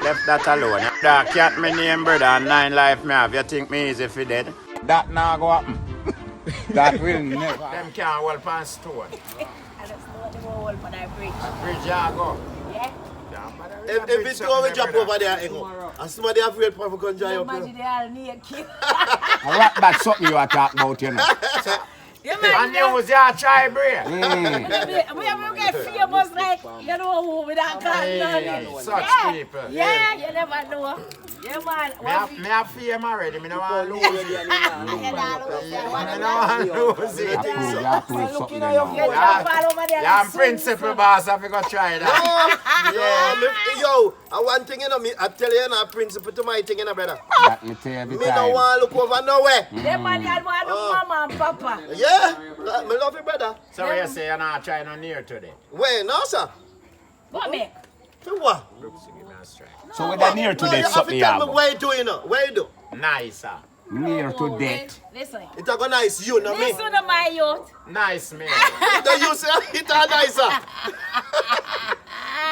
Left that alone. That cat me name brother and 9 life me have. You think me easy for dead? That now go happen. That will never. Them can't hold pan stone. And it's not the whole for that bridge. Bridge ya go. Yeah? If it's two we jump over there, and somebody afraid for going to dry up. Imagine they are naked. That's something you are talking about, you know. And you was your try break. We have get famous like, you know who with that car. Such people. Yeah, you never know. Yeah, man. Me have fame already. I don't want to lose it. I don't want to lose it. Yeah, I'm principal boss. I forgot to try that. Yo, one thing you know, me, I tell you, I'm principal to my thing, you know, brother. That me tell you every Me time. don't want to look over nowhere. Them man, you want to look mama and papa. Yeah, me love you, brother. So you say you're not trying to near today? Wait, no, sir. What make? For what? Brooks, give me a strike. So with that near No, today, you have to something tell me happen. where you do, you know. Where you do? Nice, sir. Near to death. Listen. It's a go nice, you know me. Listen to my youth. Nice, man. The you say it's a nice, sir.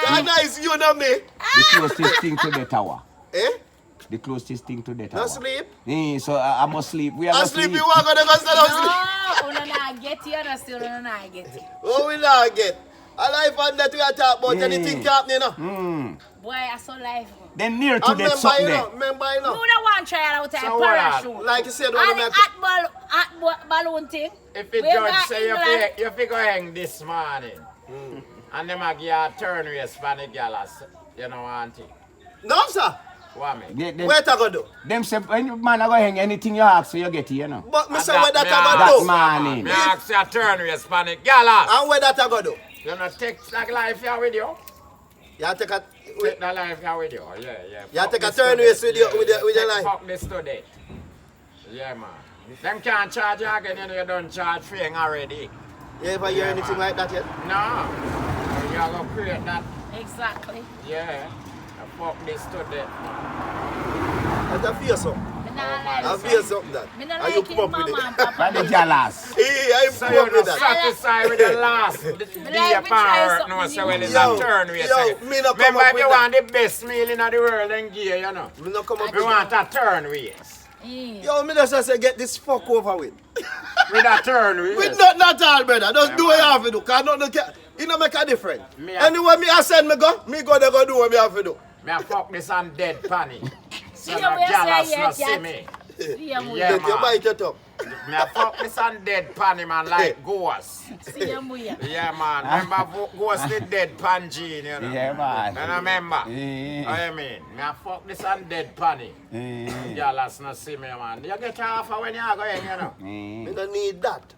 It's a nice, you know me. The closest thing to the tower. Eh? The closest thing to the tower. No sleep? So I must sleep. We are I going sleep, sleep. you want to go stand up sleep. No, you not get it, you still not get it. Oh, we not get. A life and that we are talking about, anything can happen, you know. Boy, I saw life. Then near to And death remember, something you there. know, remember, you You know. don't want to try out a So what? parachute. Like you said, And when the I hot balloon thing. If the We judge got say England. you figure hang this morning, and them a give you a turn race for the galas, you know, auntie. No, sir. What me? Where I go do? Them say, when man I go hang anything you ask for you get it, you know. But me And say where that me I That go do? morning. Me ask you a turn race for the galas. And where that I go do? You know, take that life here with you. You take a... Take that life here with you. Yeah. You Fuck take a this turn to race death. with your- with your Take life. Fuck this to death. Yeah, man. Them can't charge you again, you know, you don't charge fee already. You ever hear Yeah, anything man. like that yet? No. You are going to create that. Exactly. Yeah. Fuck this to death, man. I feel something. Me not like I it. feel something that. Me not And you like it, come up with mama and it. By papa. the galas. Hey, I So come you're up with not that. satisfied with the last day like of me try power, no, something so when it's new. a turn race. Yo, me not come Remember, up if with you that. want the best meal in the world, then give you know. Me not come up We with want that. a turn race. Yo, me just say get this fuck over with. With a turn race. With not all, brother. Just do what you have to do. Cause nothing can, it don't make a difference. Me a- Anyway, me I send me go there go do what me have to do. Me a fuck this on dead panny. So See the how we galas say not here, see cat? me. See him Yeah, Get you man. bite it up. Me a fuck this on dead panny, man, like ghosts. See him here. Yeah, man. Remember ghost the dead pan gene, you know. Yeah, man. You remember? Yeah. What you mean? Me a fuck this on dead panny. Galas not see me, man. You get half when you go in, you know. Me don't need that.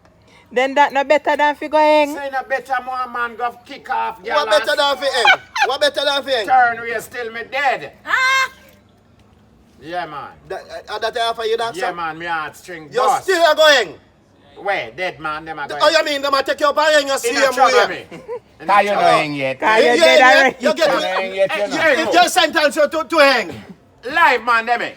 Then that no better than figure hang. So in a better more man go kick off galas. What better than for end? What better than for end? Turn we still me dead. Ah! Yeah, man. That I offer you that, Yeah, sir? man. Me heart string You bust. still are going. Where? Dead man, them are going. Oh, you mean them a take you up and hang you see In a him trouble way? me. In Cause a you no trouble. hang yet. Cause you're Yeah, dead yeah, already. you You no get hang yet, you know. Yeah. if you sentence you to hang. Live man, them eh?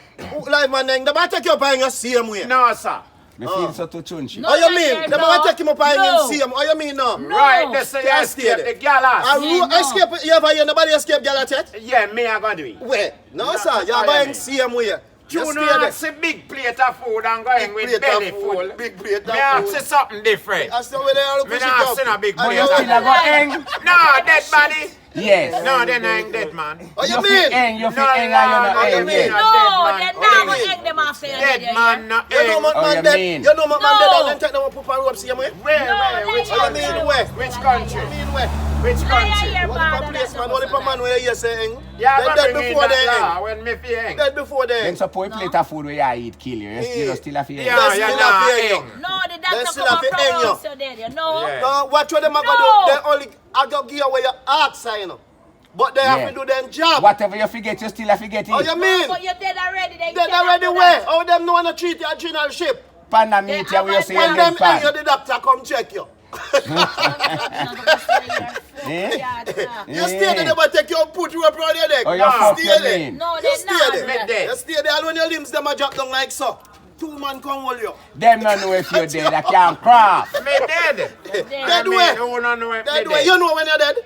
Live man hang, them a take you up and hang you see him way. No, sir. Me feel so too chunchy. No. Oh, you not mean? yet, Them no. a take him up and hang No. him see him. Oh, you mean no? No. Right, they say you Can't escape stay the galas. I Yeah, no. escape, you ever hear nobody escape Galat yet? Yeah, me I gonna do it. Where? No, No, sir. You oh, are you going mean? see him way. You Just know, stay there. it's a big plate of food and going with Big plate belly of full. food. Big plate Me ask of you food. something different. I still where they are Me push it not up. seen a big And plate you of Still a food. go hang? No, dead body. Yes. No, then I ain't dead man. Oh, you You mean? feel hang, you feel No, hang no, and you no no, hang you mean yet. a No, dead man. they're Oh, not you going to mean? hang them after you. Dead man, no You know egg. what Oh, man you dead? mean? You know what man No. dead and then take them and put on rope see him way? Where, which No, Oh, you country? mean where? Which country? You mean where? Which country? Yeah, What bad, if a place that's man? the What if a most man where you say hang? Yeah, They but dead bring in before they that hang. law when me fi hang. Dead before they Then hang. so pour a plate of food where you eat kill you. You still have to Yeah, hang. That's you're still not a fair, hang. No, the Then doctor still come have and to hang pronounce you dead, you know? Yeah. No, watch what them are No. going to do. They only I go give you where your heart sign up. But they have Yeah. to do their job. Whatever you forget, you still have to get Oh, it. you mean? But you're dead already. They Dead cannot already do where? that. How them know when to treat your general ship? Panda meat here where you say When you them dead hang you, pan. the doctor come check you. Yeah. You stay there, they will take you and put you up around your neck. Oh, you fuck stay your there. mean. No, You they're stay not. there. Me dead. You stay there and when your limbs them a drop down like so. 2 man come hold you. Them don't know if you're dead. I can't craft. Me dead. Dead I mean, way. who don't know if me Dead way. dead? You know when you're dead?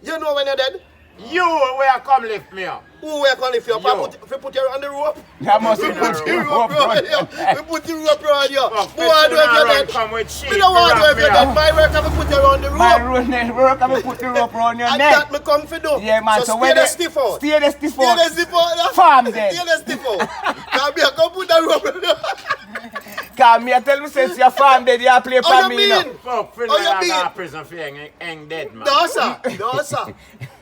You know when you're dead? You will come lift me up. Who we gonna lift you up? Yo. If we put you on the rope? That must be We put put the you rope around you. We put the rope around you. Fuck, Who want to do if you're dead? come with sheep. We don't want to do if you're wrap dead. me up. My work have to put you around the My rope. road network, I will put the rope around your And neck. that me come for do. Yeah, man. So stay when the they stiff out. stay the stiff Stay out. the stiff out. Farm then. Stay the stiff out. Now me come put the rope. Cause me I tell me since your farm dead, you play How for you me mean? now. Fuck, for Oh, you now I mean- got prison for hang dead, man. No, sir. No, sir.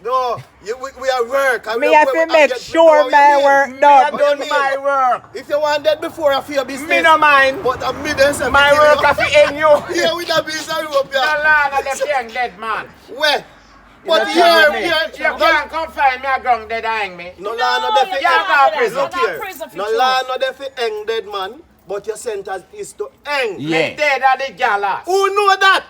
No, we are work. And Me we- have we- to and make get- sure how you my mean? work Me I done. done mean? my work. If you want that before I feel business. Me no mind. But I'm me then say My me kill work you. have to end you. Yeah, with that piece of rope, The yeah. land of the hang dead, man. Where? But not here, telling me. You can't come find me a ground dead hang me. no law no there for you got prison. Look here. prison for No you. law no there for hang dead man. But your sentence is to hang. Yeah. Me dead at the galas. Who know that?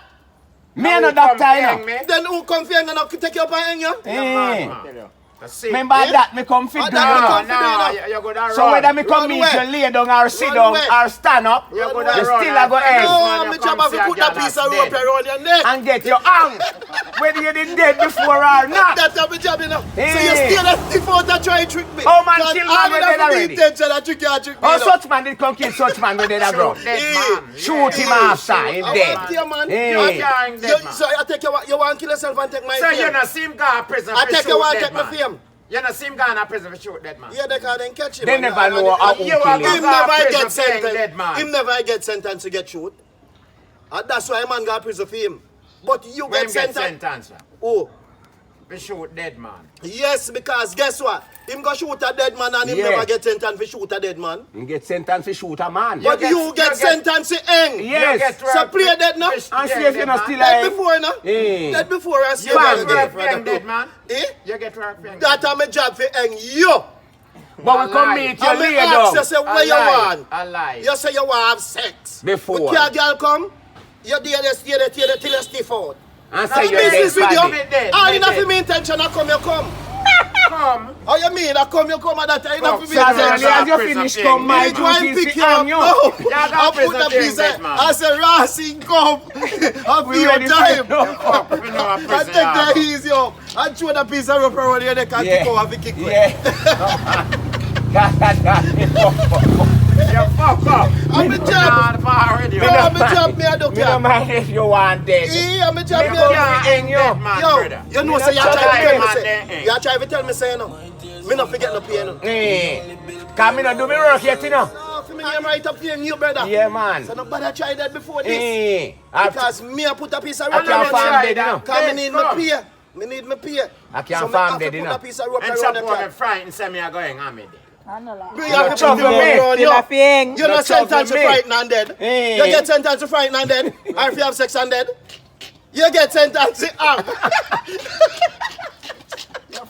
Me and a doctor, you know. me. Then who come for hang and take you up and hang you? Eh. See? Remember that me come fit Ah, do that you me know. come- No, you go down So whether me come Run meet away. you lay down or sit Run down away. or stand up, You go Run down away. you still a go and end. No, me job have to put that piece of rope around your neck. And get your arm. Whether you did dead before or not. That's my job, you know. So Eh. you still a stiff out and try to trick me. Oh, man, Cause kill I man would with have dead the already. intention that you can't trick me. Oh, you know. such man did come kill such man with dead bro. Dead Eh. man. Shoot him after, he I dead. want to, man. Eh. You- hang dead, man. So I take you want to kill yourself and take my So you fame. know see him go to prison I for take you shoot want to dead take my man. fame. You know see him go to prison for shoot dead man. Yeah, they can't then catch him. They man. never And- know and- how and- who you kill are him. Him Go never prison get for hang dead sentenced. man. Him never get sentenced to get shoot. And that's why man got prison for him. But you When get him get sentenced. sentenced Oh. for shoot dead man. Yes, because guess what? Him go shoot a dead man and him Yeah. never get sentenced for shoot a dead man. You get sentenced to shoot a man. Yeah. But you get sentenced to hang. Yes. You get So work play for- that now. for- And see yeah, if you dead not man. still That alive. before, no? Eh. That before I see You get that work for brother. hang dead man. Eh? You get work for hang That I'm a job for hang you. But we come lie. meet you And me lay ask down. you, say, A what you lie. want? A lie. You say you want to have sex. Before. But your girl come, you do this, till you stiff out. And Now say the you're business dead with body. you. dead, All me enough dead. for me intention, I come, you come. Come. How you mean, I come, you come, and that enough for me So as early intention. as you Prison finish thing. come, my Me Try and duty pick is you to up. hang you. No. Yeah, that I put prison the thing, piece dead of, man. I say, Racing come. I'll We be your ready for time. it now. Fuck, we know a I prison take the yard. easy up. I throw the piece of rope around your neck and kick Yeah. over, kick away. Yeah. You fuck up. I'm a Nah, job. the bar already. No, I'm a job, me I don't Me no care. mind if you want dead. I'm a job, Me me come I Yeah, hang you. dead man, Yo, brother. you know, Me say you not try to try, tell me, man, say, then, you try to tell me, say, no. Me not forget no pay, no. Eh. Cause me not do me work yet, you know. No, for me, I'm right up paying you, brother. Yeah, man. So nobody tried that before this. Eh. I Because me, I put a piece of I rope can't around farm your dead, you know. Because me need my Come. pay. Me need my pay. I can't so me farm have to dead, you put know. a piece of rope And around the support me car. frightened, say me are going on me. Me have to trouble put the me. rope around you. Still a thing. You're not Not trouble sentenced to me. frighten and dead. Eh. You get sentenced to frighten and dead. Or if you have sex and dead. You get sentenced to harm.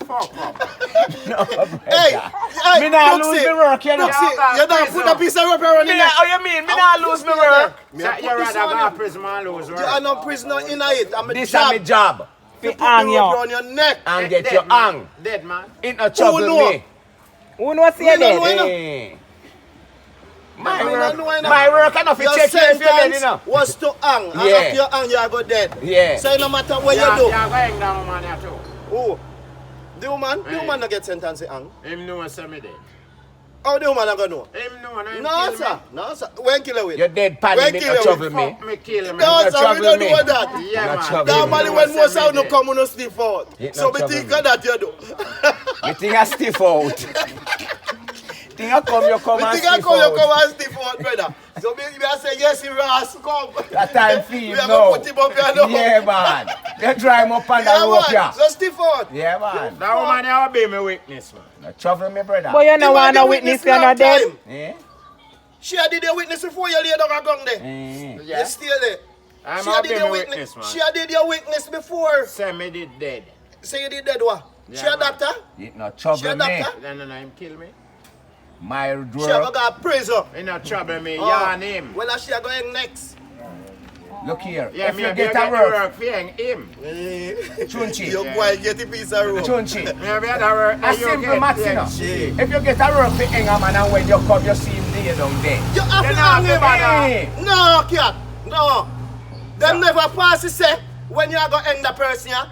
Fuck up. Hey, hey, Me not look, lose see. me work, you know. Look, see, Yeah, you don't put a piece of rope around Me your not, neck. how you mean? Me not lose me work. Me So I put you this rather on go you. to prison and lose You work. are no prisoner in it. I'm a This is job. my job. Fi Put the hang rope you. around your neck. And Dead get your man. hang. Dead man. It no trouble know? me. Who knows Me you no know, dead? you know. Eh. My Me work, no know, you know. my work enough to Your check you if you're dead, you sentence know. was to hang. And Yeah. after you hang, you go dead. Yeah. So no matter what Yeah, you do. yeah, going down man here too. Oh. The woman Hey. not get sentenced to hang. Him know say me dead. How the woman not gonna know? Him know, no him No, kill sir. No, sir. When kill her with? You're dead paddy, When me kill no you trouble me. me. Fuck me, kill him. No, Not sir, we trouble don't me. do that. Yeah, Not man. trouble That me. money Him when know most say out me no dead. come, no stiff out. It So not me trouble think me. that you do. Me think I stiff out. Think I come, you come Me and think I stiff come, you come out. and stiff out, brother. So me I say, yes, he Ross, come. That time feel We are now. gonna put him up here now. Yeah, man. They dry him up on the Yeah, rope, man. yeah. So stiff out. Yeah, man. That woman here will be my weakness, man. Not trouble me, brother. But you He no might want be no witness, you're long not dead. time. Eh? She did a witness before you lay down a gun there. Eh. Yeah. You still there. I'm She a did be your my witness. witness, man. She did your witness before. Say me did dead. Say you did that what? Yeah, She a man. doctor? It not She trouble a me. doctor? No, him kill me. My She a work. go prison. He not trouble me. Oh. Yeah, and him. Well, she a going next. Look here. Yeah, If me you be get get a the work, work for him. Chunchi. You go and get a piece of rope. Chunchi. Me be the work. A simple maths, you know. If you get a work for hang man and when you come, you see him lay down there. You have You to know, hang him. Hey. No, cat. No. Them never pass it say when you go hang the person, yeah?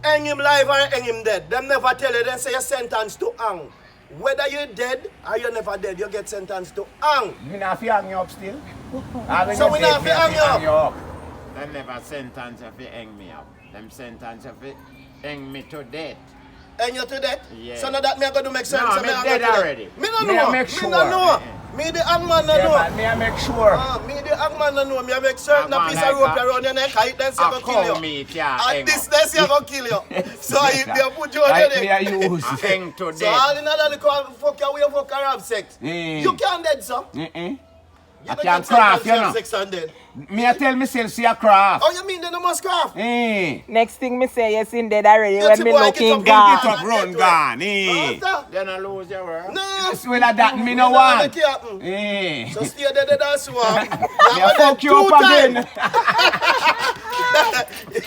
hang him live or hang him dead. Them never tell you, they say you're sentenced to hang. Whether you're dead or you're never dead, you get sentenced to hang. We not fi hang you up still. So we not fi hang you up. Them never sentence if you hang me up. Them sentence if you hang me to death. Hang you to death? Yeah. So now that me going to make sense. No, so me I dead go to already. Me no Me know. make Me sure. no know. Me the hangman no Yeah, know. man, me I make sure. Me the hangman no know. Me I make certain a Man, piece like of rope a- around your neck. I then say A go kill cow you. meat, yeah, At hang this up. day, say go kill you. So if they put you on Like your me I neck. use. I hang to So all death. in all, the fuck your way, fuck your have sex. You can't dead, sir. You I don't can't get craft, you have know. sex and dead. Me I tell myself see a craft. Oh, you mean they no must craft? Next thing me say, you seen dead already Get when your me boy, get looking your boy, gone. get your- Run gone. Master? Then I lose your word. No. Well that me no You know want. make it happen. So stay there, that's one. Me I fuck you up again.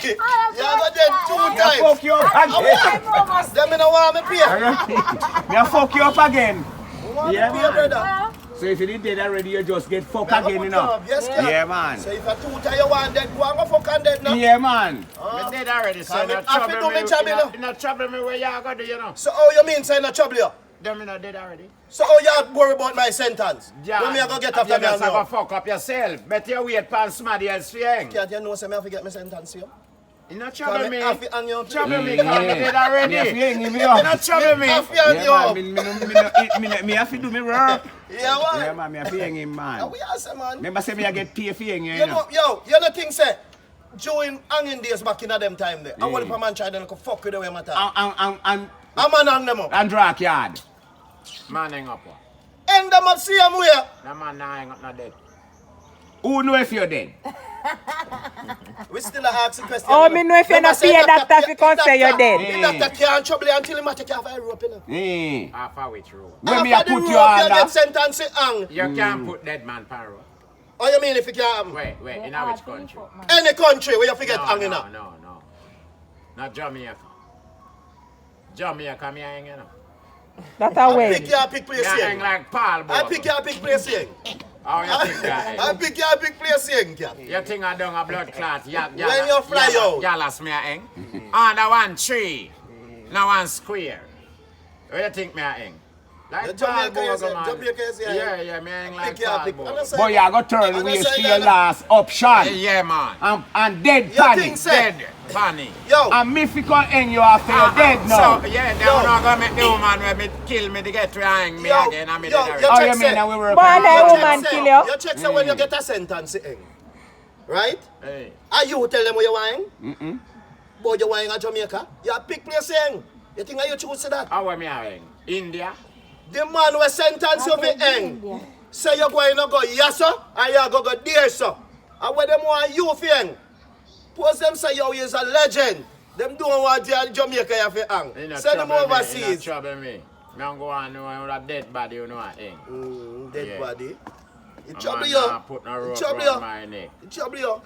You got them two Me I times. fuck you up again. Them in a want me pay. Me I fuck you up again. Want me Yeah, pay, man. brother. So if you did dead already, you just get fucked Me a go again, put you know. up. Yes, yeah. Yeah, man. So if a two time you want dead, go and go fuck and dead now. Yeah, man. Me dead already, so Can no it happen trouble to me. me, Jamila? You no trouble me where you go do, you know. So how you mean say no trouble you? Them in a dead already. So how you worry about my sentence? Yeah. When me a go get You after me just and have to you? fuck up yourself. Better you wait for somebody else to hang. Can't you know say me have to get my sentence here? You no trouble Can me. me have to hang you up? Trouble me, cause me dead already. Me have to hang You me up. no trouble me. Have to hang you Yeah, up. man. Me have to do me work. Yeah, what? Yeah, man. Me have to hang him, How man. we are say, man? Remember say me I get paid for hang you, You you know. know, yo, you know thing say, during hanging days back in them time there, I want if a man try to fuck with the way matter. And A man hang them up. drag yard. Man hang up. What? Hang them up, see them where? That man nah hang up no dead. Who know if you're dead? We still ask the question. Oh, me know if you're not pay doctor if you can't say you're dead. The doctor can't trouble you until him take you off a rope, you know. Half a which road. When me I After the put rope, you you under. get sentenced to hang. You can't put dead man pan road. Oh, you mean if you can't? Wait, in a which country? Any country where you forget hanging no, up. no. Not Jamaica. Jamaica, me hang, you know. That's a I way. pick your pick place Me hang here. like Paul, boy. I pick your pick place here. How you think that? I pick your pick place here, cat. You think I done a blood clot? When you fly out. Yalas me a hang. Under one tree. Now one square. What you think me a hang? Like Jamaica, Paul you say- Bogo, man. Jamaica, you say, Yeah, me hang like Pick your Paul pick. Bogo. Understand? Boy, you go turn waist to your last option. Yeah, man. And dead You panic. think, say- Dead, funny. Yo, And me fi come hang you after you're dead now. So, yeah, they Yo. will not gonna make the woman where me kill me to get to hang me Yo, again. I mean, yo, dead yo, already. Oh, check you mean say- that we were Boy, upon- that you woman check kill say- you. You check say when you get a sentence in. Right? Hey. And you tell them where you want? But you want in Jamaica? You have pick place hang. You think you choose to that? How am I hang? India? The man who sentence you for hang. Say you're going to go yes sir, and you're going to go there sir. And when them want you for hang, suppose them say you is a legend. Them don't want you in Jamaica you for hang. You know, Send them trouble me, you overseas. know, trouble me. Me don't go on no with a dead body, you know what hang. Dead Yeah. body. It A trouble man you. nah put no rope It trouble around you. my neck. It trouble you.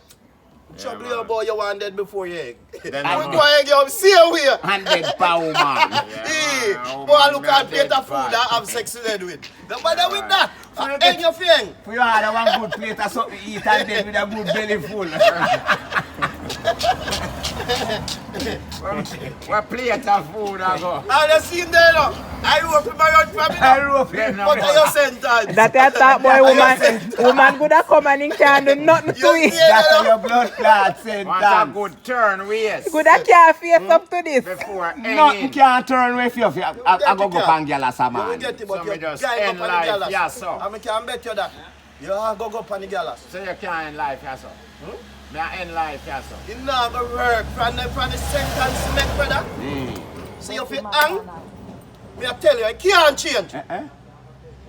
Trouble you man. boy, you want dead before you hang. Then We I'm go hang you up, see you here. And dead power man. Hey, man, boy, man, look me at a plate dead of food body. and have sex in it with. Don't bother with that. you Hang get- your thing. For you had one good plate of something to eat and dead with a good belly full. What plate of food I go? I just seen there now. I hope you my own family. I rope Then it. no But more. I your sentence. That a top boy woman could have come and he can't do nothing to You it. see That's it your blood clot Want a sentence. good turn waist Could have can't face up to this. before Nothing hanging. can turn away from you. I go go pan gyal as a You will man. get it, So but me you just guy end up on the life, galas. yeah, so. I can bet you that. You are go up on the galas. So you can't end life, yeah, so. Me a end life, yeah, so. You know go work from the sentence make brother. See if you hang, me I tell you, I can't change.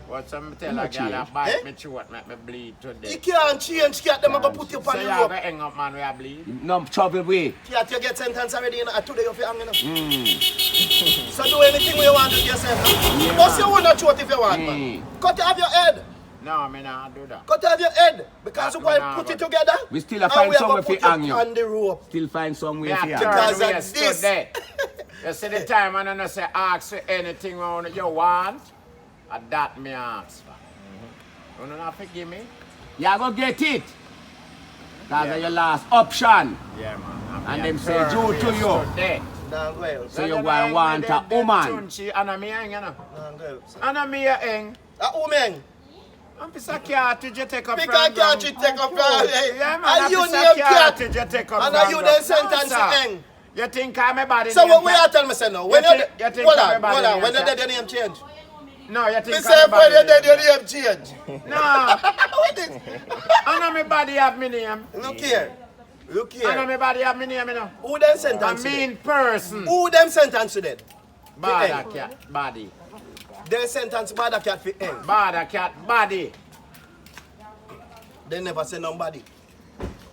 What some tell No a girl change. a bite Eh? me throat, make me bleed to You death. can't change, cat. Them are going to put you So on you the have rope. to hang up man where I bleed? No trouble with. Cat, you get sentenced already, you know, and today you feel hanging up. So do anything you want to yourself. Yeah, Bust man. your own throat if you want, man. Cut off your head. No, me not do that. Cut off your head. Because you That going me to nah put it go. together. We still a and find we are some gonna way fi put you hang you. on the rope. Still find some way Me a for turn you. Because of waist this. to death. You see the time when I say ask for anything you want, and that me ask for. You don't have to give me? You go get it. That's Yeah. your last option. Yeah, man. And me a them say turn due to waist you. death. Nah, go ahead. So you go and want a woman. Ana mi eng, you know. Nah, go ahead. Ana mi a eng. A woman. I'm pisa cartridge you take up Pick from a cartridge, take up from. Yeah, man. And I'm you pisa name cat. cartridge you take up And from. you then sentence No, sir. eng. You think I'm a body So name what we cat? are telling me say now? When You you think- you think hold I'm on, a body hold on. name When you cat? dead, your name change. No, you Me think say I'm a when you body dead, your name name change. cat? No. What is? Ana mi body have me name. Look here. Look Ana here. mi body have me name, you know. Who them A sentence today? mean person. Who them sentence today? Bada cat body. They sentence bad cat for end. Bada cat body. They never say nobody.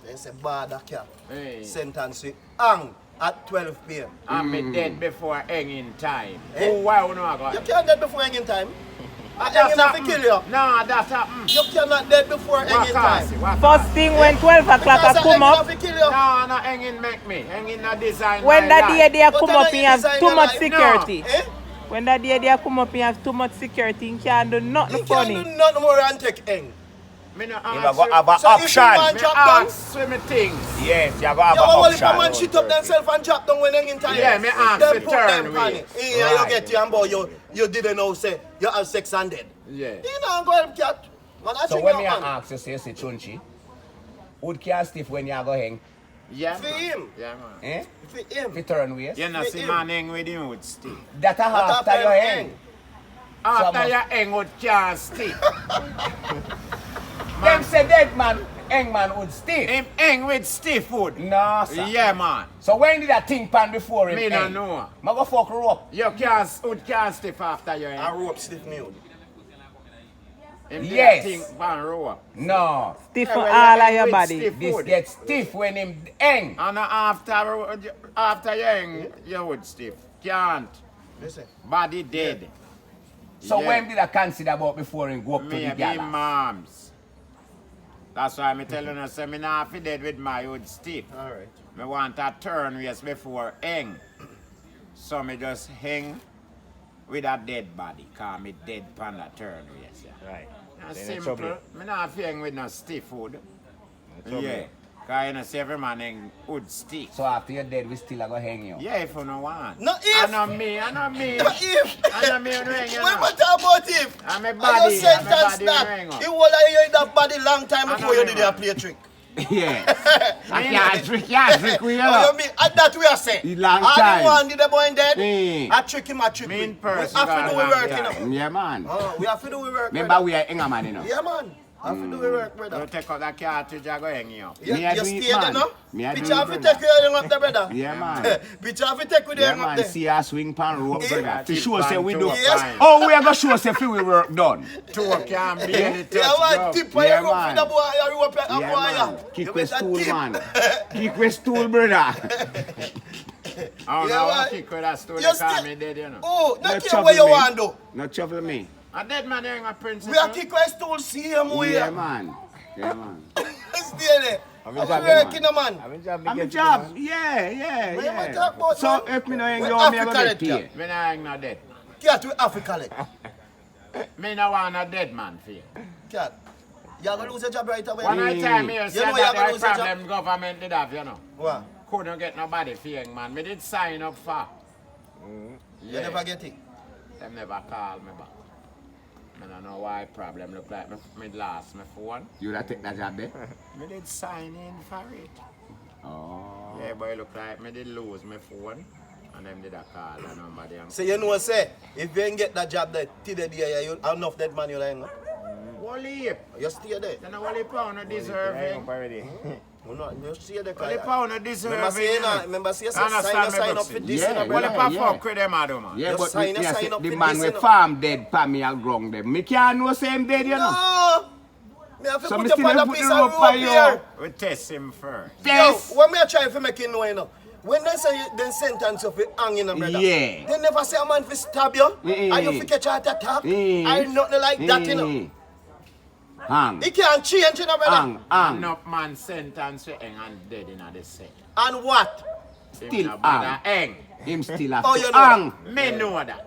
They say bad cat. Hey. Sentence for hang at 12 p.m. I'm dead before hanging time. Eh? Oh, why would not go? You can't dead before hanging time. That's Hanging have to a- kill you. No, that's a You cannot dead before hanging time. First thing when 12 o'clock I Because come hanging up, have to kill you. No, no, hanging make me. Hanging no design. when my that day life. they But come then up, you you have design too your much life. security. Eh? When that day they come up, you have too much security, you can't do You nothing can't funny. do nothing more than take hang. Me no You ask go you. have an So if you option. want Me drop down, ask you me things. Yes, you go have you an want if a man option. shit up themselves and drop down when hanging time. Yeah, me ask Then you put turn them way. on it. Yeah, you Right. get you and boy, you didn't know say you have sex and dead. Yeah. You know, go help cat. Man, I So think when you me man. ask you, say Chunchi, would care stiff when you go hang? Yeah, For man. him. Yeah, man. Eh? For him. Fi turn waist? You know, see him. man hang with him would stick. That a after you hang. After Some- you hang would can't stick. Them say dead man, hang man would stiff. Him hang with stiff wood. No, sir. Yeah, man. So when did that thing pan before him Me no hang? know. Ma go fuck rope. You can't, wood can't stiff after you I hang. rope stiff me out. Him do Yes. that thing pan rope. No. Stiff Yeah, for well, all you of hang your with body. stiff This wood. gets stiff when him hang. And after you hang, you would stiff. Can't. Listen. Body dead. So Yeah. when did I consider about before him go up to Me the be gala? moms. That's why I'm telling you, say me not fi dead with my wood stiff. Alright. Me want a turn waist before hang. So me just hang with a dead body. Cause me dead pan a turn waist. Yeah. Right. That's Then it's simple. trouble. Me not fi hang with no stiff wood. trouble. Yeah. Cause you know see every man hang wood stiff. So after you're dead, we still a go hang you. Yeah, if you no want. No if. I know me, I know me. Not if. I know me, you know, you When know. we talk about if, I'm a I body, just I'm a sentence body that. ring up. You will have in that body long time I before know you you did know. your play trick. Yeah. I can't trick with you. Oh, you mean, that we are saying. It's long All time. the one did the boy dead. Mm. I trick him, I trick Mean him. person We have to got do a we long work, you time. know. Yeah, man. Oh, we have to do we work. Remember, brother. we are Inga man, you know. Yeah, man. Have to do we work, You brother. take out that cartridge, I go hang you. You, Me a you do stay it, there, man. no? Me a do Picture it, of you brother. take you up there, brother. Yeah, man. Picture of you take with Yeah, them up man. there. See us swing pan rope, Yeah. brother. To show say we do. Yes. Oh, we are going to show say we work done. Two can be any touch. Yeah, man. glove. Tip for Yeah, your rope man. for the boy. You rope your Yeah, boy. man. You Kick with better stool, tip. man. Kick with stool, brother. Oh, Yeah, no, man. I kick with that stool, You they call still- me dead, you know. Oh, No not care trouble what you me. want to. No trouble me. A dead man hang a princess. We are kick our stool same way. Yeah, man. Yeah, man. Stay there. I'm job, working, man. I'm a job. Yeah, yeah, What you yeah. talk about, So man? if me no hang We're you, me a go African, get yeah. paid. Me no hang no dead. Cat, we Africa, like. Me no want a dead man for you. Cat, you're going to lose your job right away. One night time here said know you're that gonna the lose your problem government did have, you know. What? Couldn't get nobody for young man. Me did sign up for. You never get it. Them never call me back. I don't know why problem look like me lost my phone. You da take that job there? Me did sign in for it. Oh. Yeah, but it look like me did lose my phone. And them did a call the number there. So you know, say, if you ain't get that job there, till the day you enough that man you like, Wally, you stay there. you know Wally Pound deserving. You know, you stay there. Wally Pound deserving. Remember say, you say, Understand sign me, up for Bugsy? this, Yeah, you know, Wally brother. Pop yeah. fuck with them, I do, man. Yeah, Just but sign me, a I sign say, up the for man this, we you know. farm dead, pa me a ground them. Me can't know say him dead, you know. No! Me have to So put me you still on a put piece the of rope rope on you. here. We test him first. Yes. Yo, what me a try to make you know, you know, when they say they sentence you for hanging, brother, Yeah. they never say a man for stab you, Mm-mm. and you for catch a heart attack, Mm. I nothing like that, you know. Mm. Hang. He can't change, you know, brother. Hang. Hang. Enough man sentence to hang and dead in the set. And what? Him Still no bother hang. hang. Him still have Oh, to you know hang. Me know that.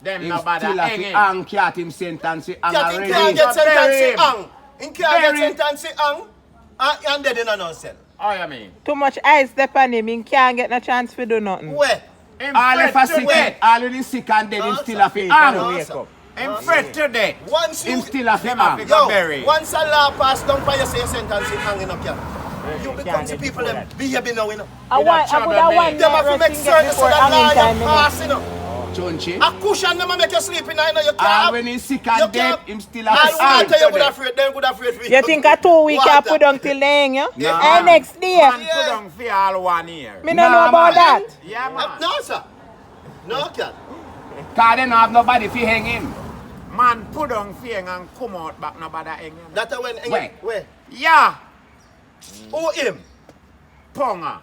Them Him no bother still have to hanging. hang. Cat him sentence to hang Cat, he already. can't get So bury sentenced him. to hang. He can't get Bury. sentenced to hang, and dead in a nonsense. Oh, you mean? Too much ice step on him, he can't get no chance to do nothing. Where? Him All if a fret sick, today. already sick and dead, him still a fit. No, Wake sir. up. Him fret today. Once Him you... still a fit. Him a Yo, bury. once a law pass down for you say your sentence is hanging up here. You become can't the get people before them that. behaving now, you know. I want, I would have one Them have to make resting certain get so before that law hanging time, you you know. pass, you know. Chunchi. A cushion them a make you sleep in, you know. You Ah, can't... when he's sick you and dead, can't- him still a All fit. water you would afraid, them would afraid for You think a 2 week you put down till then, yeah? Nah. And next day. Man put on for all 1 year. Me don't know about that. Yeah, man. No, sir. No, cat. Cause they don't have nobody to hang him. Man put on for and come out back nobody hang him. That's when... Where? Yeah, Who him? Ponga.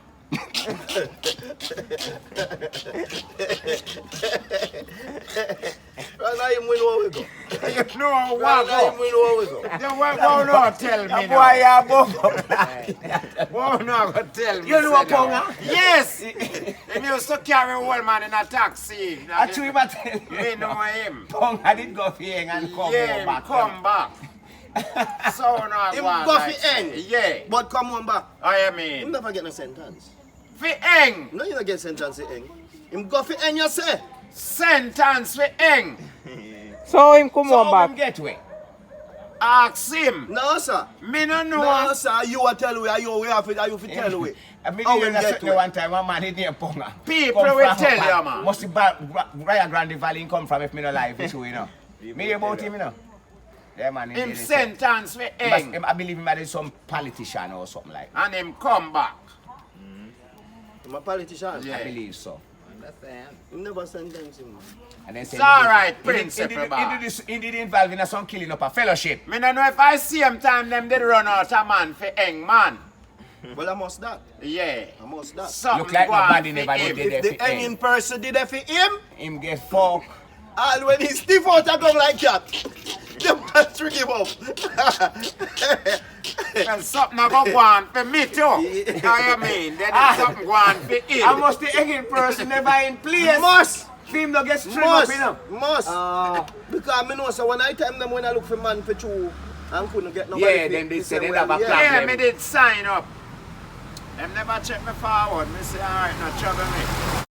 Right now, him win where we go. You know Right what now, him go? win where we go. You won't not tell me Boy, now. you above. Won't not go tell me. You know say no. Ponga? Yes. He used to carry old man in a taxi. I tell you what tell We you. know him. Ponga did go for hang and come Yeah, back. come back. So now Him go go like fi end. say, yeah. But come on back. I Him mean, never get no sentence. for eng. No, you don't get sentence for him. Him go for end, you say. Sentence for eng. So him come So on how him back. get way? Ask him. No, sir. Me no know. No, sir. You are tell we. Are you have to? Are you fi tell we? I mean, How you him know, get certainly way? one time, one man hit near Ponga. People Come will from tell Hong you, Kong. man. Must be Ryan Grande Valley come from if me no live issue, you know. Me hear about him, you know. Yeah, man. Him did it. sentence for He must- eng. I believe him as some politician or something like that. And him come back. I'm a politician. Yeah. I believe so. Him never sentence him. And then say It's all right, he did- Principal Bar. he did involve in some killing up a fellowship. Me no know if I see him time them did run out a man for eng man. Well, I must that. Yeah. I must that. Something Look like go on nobody for never him. did If it. the hanging person did that for him, Him get fuck. all when he stiff out and come like that, they must trick him up. Well, something a go on for me too. How you mean? Then something go on for him. I must the hanging person never in place. Must. Film no get string up, Must. you know. Must. Because I know so when I time them when I look for man for two and couldn't get nobody. Yeah, to- then they to say say, they well, have a yeah. plan. Yeah, me did sign up. Them never check me forward. Me say, alright, now trouble me.